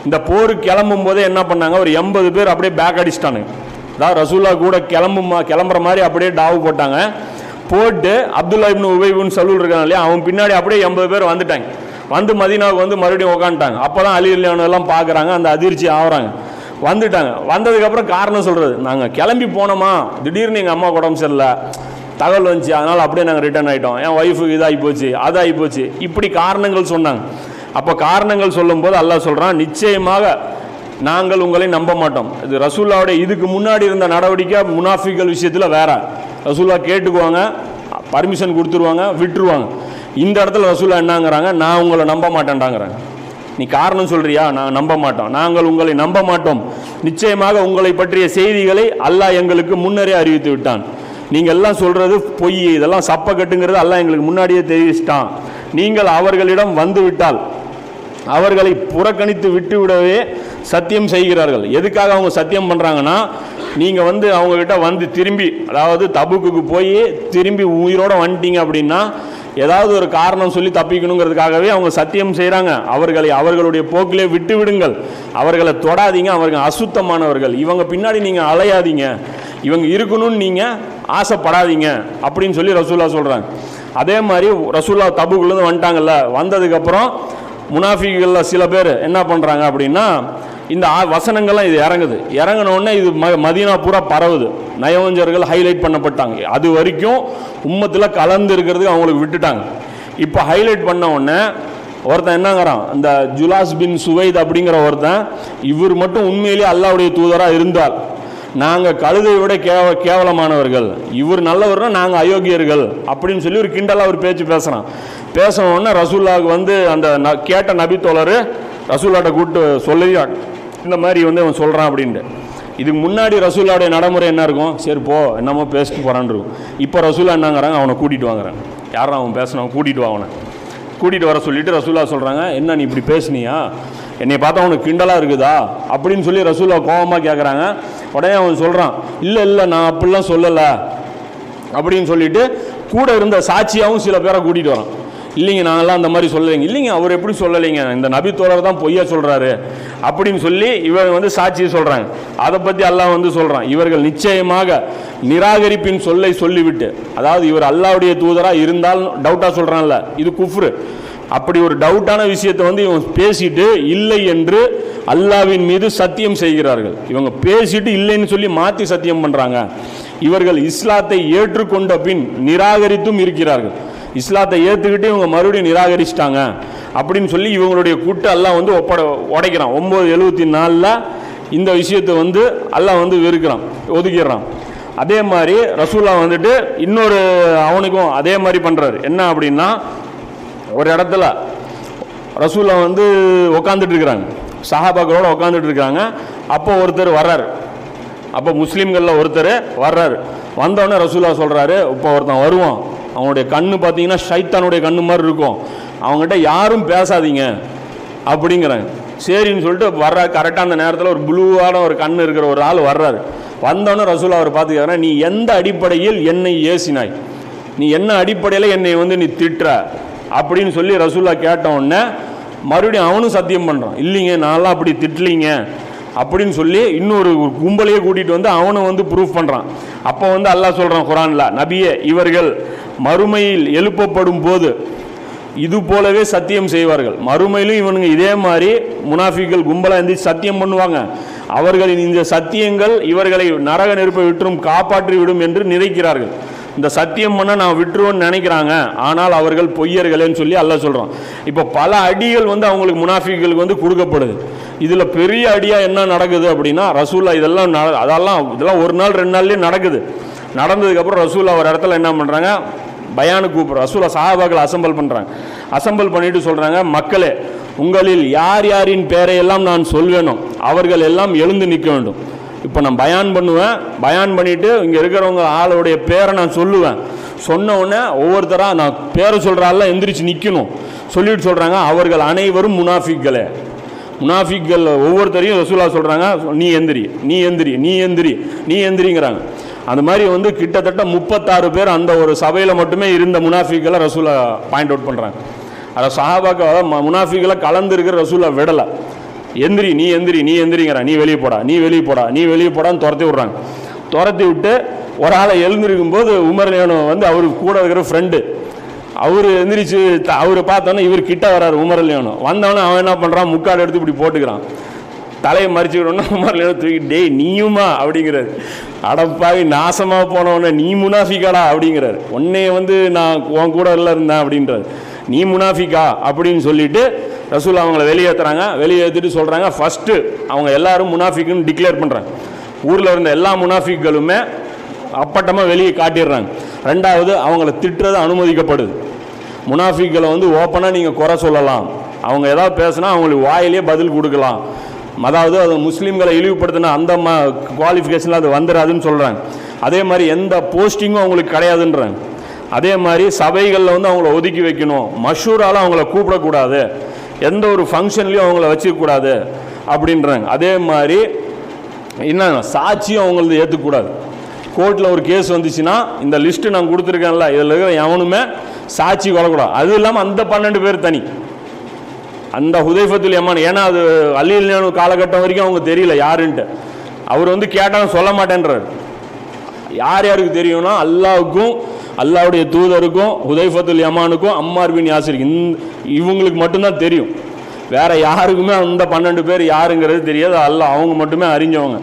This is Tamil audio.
இந்த போருக்கு கிளம்பும் போதே என்ன பண்ணாங்க, ஒரு 80 பேர் அப்படியே பேக் அடிச்சிட்டானுங்க. அதாவது ரசூல்லா கூட கிளம்புற மாதிரி அப்படியே டாவு போட்டாங்க. போட்டு அப்துல்லா இப்னு உபை இப்னு சலூல் இருக்காங்க இல்லையா, அவன் பின்னாடி அப்படியே 80 பேர் வந்துட்டாங்க. வந்து மதீனாவுக்கு வந்து மறுபடியும் உட்காந்துட்டாங்க. அப்போ தான் அலி எல்லாம் பார்க்குறாங்க, அந்த அதிர்ச்சி ஆகுறாங்க. வந்துட்டாங்க. வந்ததுக்கப்புறம் காரணம் சொல்கிறது, நாங்கள் கிளம்பி போனோமா, திடீர்னு எங்கள் அம்மா உடம்பு சரியில்லை, தகவல் வந்துச்சு, அதனால் அப்படியே நாங்கள் ரிட்டர்ன் ஆகிட்டோம், என் ஒய்ஃபுக்கு இதாகி போச்சு, அதாகி போச்சு, இப்படி காரணங்கள் சொன்னாங்க. அப்போ காரணங்கள் சொல்லும்போது அல்லாஹ் சொல்கிறான், நிச்சயமாக நாங்கள் உங்களை நம்ப மாட்டோம். இது ரசூல்லாவுடைய இதுக்கு முன்னாடி இருந்த நடவடிக்கை முனாஃபிக்கள் விஷயத்தில் வேற. ரசூல்லா கேட்டுக்குவாங்க, பர்மிஷன் கொடுத்துருவாங்க, விட்டுருவாங்க. இந்த இடத்துல ரசூல்லா என்னங்கிறாங்க, நான் உங்களை நம்ப மாட்டேன்டாங்கிறாங்க. நீ காரணம் சொல்றியா, நான் நம்ப மாட்டோம், நாங்கள் உங்களை நம்ப மாட்டோம், நிச்சயமாக உங்களை பற்றிய செய்திகளை அல்லாஹ் எங்களுக்கு முன்னரே அறிவித்து விட்டான், நீங்கள் எல்லாம் சொல்றது பொய், இதெல்லாம் சப்ப கட்டுங்கிறது அல்லாஹ் எங்களுக்கு முன்னாடியே தெரிவிச்சிட்டான். நீங்கள் அவர்களிடம் வந்து விட்டால் அவர்களை புறக்கணித்து விட்டு விடவே சத்தியம் செய்கிறார்கள். எதுக்காக அவங்க சத்தியம் பண்ணுறாங்கன்னா, நீங்கள் வந்து அவங்கக்கிட்ட வந்து திரும்பி, அதாவது தபுக்கு போய் திரும்பி உயிரோடு வந்துட்டீங்க அப்படின்னா ஏதாவது ஒரு காரணம் சொல்லி தப்பிக்கணுங்கிறதுக்காகவே அவங்க சத்தியம் செய்கிறாங்க. அவர்களை அவர்களுடைய போக்கிலே விட்டு விடுங்கள், அவர்களை தொடாதீங்க, அவர்கள் அசுத்தமானவர்கள், இவங்க பின்னாடி நீங்கள் அலையாதீங்க, இவங்க இருக்கணும்னு நீங்கள் ஆசைப்படாதீங்க அப்படின்னு சொல்லி ரசூல்லா சொல்கிறாங்க. அதே மாதிரி ரசூல்லா தபுக்குள்ளேருந்து வந்துட்டாங்கல்ல, வந்ததுக்கப்புறம் முனாஃபிகளில் சில பேர் என்ன பண்ணுறாங்க அப்படின்னா, இந்த வசனங்கள்லாம் இது இறங்கினோடனே இது மதீனா பூரா பரவுது, நயவஞ்சர்கள் ஹைலைட் பண்ணப்பட்டாங்க. அது வரைக்கும் உம்மத்தில் கலந்து இருக்கிறதுக்கு அவங்களுக்கு விட்டுட்டாங்க. இப்போ ஹைலைட் பண்ண உடனே ஒருத்தன் என்னங்கிறான், இந்த ஜுலாஸ் பின் சுவைத் அப்படிங்கிற ஒருத்தன், இவர் மட்டும் உண்மையிலேயே அல்லாஹ்வுடைய தூதராக இருந்தால் நாங்கள் கழுதை விட கேவலமானவர்கள், இவர் நல்லவர்னா நாங்கள் அயோக்கியர்கள் அப்படின்னு சொல்லி ஒரு கிண்டலாக ஒரு பேச்சு பேசுகிறான். பேசினோடனே ரசூல்லாவுக்கு வந்து அந்த கேட்ட நபி தோழர் ரசூல்லாட்ட கூப்பிட்டு சொல்லி, இந்த மாதிரி வந்து அவன் சொல்கிறான் அப்படின்ட்டு. இதுக்கு முன்னாடி ரசூல்லாவுடைய நடைமுறை என்ன இருக்கும், சரி போ என்னமோ பேசிட்டு போகிறான்னு இருக்கும். இப்போ ரசூல்லா என்னங்கிறாங்க, அவனை கூட்டிகிட்டு வாங்குறாங்க. யாரும் அவன் பேசினவன் கூட்டிகிட்டு வா, அவனை கூட்டிகிட்டு வர சொல்லிவிட்டு ரசூல்லா சொல்கிறாங்க, என்ன நீ இப்படி பேசுனியா, என்னை பார்த்தா அவனுக்கு கிண்டலாக இருக்குதா அப்படின்னு சொல்லி ரசூல்லா கோபமாக கேட்குறாங்க. உடனே அவன் சொல்கிறான், இல்லை நான் அப்படிலாம் சொல்லலை அப்படின்னு சொல்லிட்டு கூட இருந்த சாட்சியாகவும் சில பேரை கூட்டிகிட்டு வரான். இல்லைங்க நாங்கள்லாம் அந்த மாதிரி சொல்லலைங்க, இல்லைங்க அவர் எப்படி சொல்லலைங்க, இந்த நபி தோழர் தான் பொய்யா சொல்கிறாரு அப்படின்னு சொல்லி இவங்க வந்து சாட்சியை சொல்கிறாங்க. அதை பற்றி அல்லாஹ் வந்து சொல்கிறான், இவர்கள் நிச்சயமாக நிராகரிப்பின் சொல்லை சொல்லிவிட்டு, அதாவது இவர் அல்லாஹ்வுடைய தூதராக இருந்தால் டவுட்டாக சொல்கிறான்ல, இது குஃப்ரு, அப்படி ஒரு டவுட்டான விஷயத்தை வந்து இவங்க பேசிட்டு இல்லை என்று அல்லாஹ்வின் மீது சத்தியம் செய்கிறார்கள். இவங்க பேசிட்டு இல்லைன்னு சொல்லி மாற்றி சத்தியம் பண்ணுறாங்க. இவர்கள் இஸ்லாத்தை ஏற்றுக்கொண்ட பின் நிராகரித்தும் இருக்கிறார்கள். இஸ்லாத்தை ஏற்றுக்கிட்டு இவங்க மறுபடியும் நிராகரிச்சிட்டாங்க அப்படின்னு சொல்லி இவங்களுடைய கூட்டு அல்லாஹ் வந்து உடைக்கிறான். 974 இந்த விஷயத்தை வந்து அல்லாஹ் வந்து வெறுக்கிறான், ஒதுக்கிடுறான். அதே மாதிரி ரசூல்லா வந்துட்டு இன்னொரு அவனுக்கும் அதே மாதிரி பண்ணுறாரு. என்ன அப்படின்னா, ஒரு இடத்துல ரசூல்லா வந்து உக்காந்துட்டு இருக்கிறாங்க, சஹாபாக்களோட உட்காந்துட்டு இருக்காங்க. அப்போ ஒருத்தர் வர்றாரு, அப்போ முஸ்லீம்களில் ஒருத்தர் வர்றாரு. வந்தோடனே ரசூல்லா சொல்கிறாரு, இப்போ ஒருத்தன் வருவான், அவனுடைய கண்ணு பார்த்தீங்கன்னா ஷைத்தானுடைய கண்ணு மாதிரி இருக்கும், அவங்ககிட்ட யாரும் பேசாதீங்க அப்படிங்கிறாங்க. சரின்னு சொல்லிட்டு வர்றாரு. கரெக்டாக அந்த நேரத்தில் ஒரு ப்ளூவான ஒரு கண் இருக்கிற ஒரு ஆள் வர்றாரு. வந்தோடனே ரசூல்லா அவர் பார்த்துக்கிறாங்க, நீ எந்த அடிப்படையில் என்னை ஏசினாய், நீ என்ன அடிப்படையில் என்னை வந்து நீ திட்டுற அப்படின்னு சொல்லி ரசூல்லா கேட்ட உடனே மறுபடியும் அவனும் சத்தியம் பண்ணுறான், இல்லைங்க நான்லாம் அப்படி திட்டலிங்க அப்படின்னு சொல்லி இன்னொரு கும்பலையே கூட்டிகிட்டு வந்து அவனும் வந்து ப்ரூஃப் பண்ணுறான். அப்போ வந்து அல்லாஹ் சொல்கிறான் குர்ஆனில், நபியே இவர்கள் மறுமையில் எழுப்பப்படும் போது இது போலவே சத்தியம் செய்வார்கள். மறுமையிலும் இவனுங்க இதே மாதிரி முனாஃபிக்கள் கும்பலாக இருந்து சத்தியம் பண்ணுவாங்க. அவர்களின் இந்த சத்தியங்கள் இவர்களை நரக நெருப்பை விட்டும் காப்பாற்றி விடும் என்று நினைக்கிறார்கள். இந்த சத்தியம் பண்ண நான் விட்டுருவோன்னு நினைக்கிறாங்க, ஆனால் அவர்கள் பொய்யர்களேன்னு சொல்லி அல்லாஹ் சொல்கிறான். இப்போ பல அடிகள் வந்து அவங்களுக்கு முனாஃபிக்களுக்கு வந்து கொடுக்கப்படுது. இதில் பெரிய அடியாக என்ன நடக்குது அப்படின்னா, ரசூல்லா இதெல்லாம் ஒரு நாள் 2 நாள்லேயே நடக்குது. நடந்ததுக்கப்புறம் ரசூல்லா ஒரு இடத்துல என்ன பண்ணுறாங்க, பயானுக்கு கூப்பிட்ற ரசூல்லா சஹாபாக்களை அசம்பல் பண்ணுறாங்க. அசம்பல் பண்ணிட்டு சொல்கிறாங்க, மக்களே உங்களில் யார் யாரின் பேரையெல்லாம் நான் சொல்வேனோ அவர்கள் எல்லாம் எழுந்து நிற்க வேண்டும். இப்போ நான் பயான் பண்ணுவேன், பயான் பண்ணிவிட்டு இங்கே இருக்கிறவங்க ஆளுடைய பேரை நான் சொல்லுவேன். சொன்ன உடனே ஒவ்வொருத்தராக நான் பேரை சொல்கிறாலாம் எந்திரிச்சு நிற்கணும். சொல்லிட்டு சொல்கிறாங்க, அவர்கள் அனைவரும் முனாஃபிக்களே. முனாஃபிக்கள் ஒவ்வொருத்தரையும் ரசூலா சொல்கிறாங்க, நீ எந்திரி நீ எந்திரி நீ எந்திரி நீ எந்திரிங்கிறாங்க. அந்த மாதிரி வந்து கிட்டத்தட்ட 36 பேர் அந்த ஒரு சபையில் மட்டுமே இருந்த முனாஃபிக்களை ரசூலா பாயிண்ட் அவுட் பண்ணுறாங்க. அதை சஹாபாக்க முனாஃபிக்களை கலந்து இருக்கிற ரசூலா விடலை. எந்திரி நீ எந்திரி நீ எந்திரிங்கிறான், நீ வெளியே போடா நீ வெளியே போடா நீ வெளியே போடான்னு துரத்தி விட்றாங்க. துரத்தி விட்டு ஒரு ஆளை எழுந்திருக்கும் போது உமர் லியானோ வந்து அவரு கூட இருக்கிற ஃப்ரெண்டு அவர் எந்திரிச்சு அவரை பார்த்தோன்னே இவர் கிட்ட வர்றாரு. உமர் லியானோ வந்தவொடனே அவன் என்ன பண்ணுறான், முக்காடு எடுத்து இப்படி போட்டுக்கிறான், தலையை மறிச்சுக்கிட்டோன்னா உமர் லியானோ தூக்கி டேய் நீயுமா அப்படிங்கிறாரு. அடப்பாவி நாசமாக போனவொடனே நீ முனாஃபிக்காடா அப்படிங்கிறாரு. உன்னைய வந்து நான் உன் கூட இல்லை இருந்தேன் அப்படின்றாரு, நீ முனாஃபிக்கா அப்படின்னு சொல்லிட்டு ரசூல் அவங்கள வெளியேற்றுறாங்க. வெளியேற்றிட்டு சொல்கிறாங்க ஃபஸ்ட்டு அவங்க எல்லாரும் முனாஃபிக்குன்னு டிக்ளேர் பண்ணுறாங்க. ஊரில் இருந்த எல்லா முனாஃபிக்களுமே அப்பட்டமாக வெளியே காட்டிடுறாங்க. ரெண்டாவது அவங்கள திட்டுறது அனுமதிக்கப்படுது. முனாஃபிக்களை வந்து ஓப்பனாக நீங்கள் குறை சொல்லலாம், அவங்க ஏதாவது பேசுனா அவங்களுக்கு வாயிலே பதில் கொடுக்கலாம். அதாவது அது முஸ்லீம்களை இழிவுபடுத்தினா அந்த குவாலிஃபிகேஷனில் அது வந்துடாதுன்னு சொல்கிறாங்க. அதே மாதிரி எந்த போஸ்டிங்கும் அவங்களுக்கு கிடையாதுன்றாங்க. அதே மாதிரி சபைகளில் வந்து அவங்கள ஒதுக்கி வைக்கணும், மஷூரால் அவங்கள கூப்பிடக்கூடாது, எந்த ஒரு ஃபங்க்ஷன்லையும் அவங்கள வச்சுக்கூடாது அப்படின்றாங்க. அதே மாதிரி என்ன சாட்சியும் அவங்களது ஏற்றுக்கூடாது. கோர்ட்டில் ஒரு கேஸ் வந்துச்சுன்னா இந்த லிஸ்ட்டு நான் கொடுத்துருக்கேன்ல இதில் இருக்கிற எவனுமே சாட்சி வரக்கூடாது. அது இல்லாமல் அந்த 12 பேர் தனி, அந்த ஹுதைஃபத்துல் யமான், ஏன்னா அது அலி ரலியல்லாஹு அன்ஹு காலகட்டம் வரைக்கும் அவங்க தெரியல யாருன்ட்டு. அவர் வந்து கேட்டாலும் சொல்ல மாட்டேன்றார். யார் யாருக்கு தெரியும்னா அல்லாவுக்கும் அல்லாவுடைய தூதருக்கும் ஹுதைஃபத்துல் யமானுக்கும் அம்மார் பின் யாசிருக்கு, இவங்களுக்கு மட்டும்தான் தெரியும். வேற யாருக்குமே அந்த 12 பேர் யாருங்கிறது தெரியாது. அல்லாஹ் அவங்க மட்டுமே அறிஞ்சவங்க.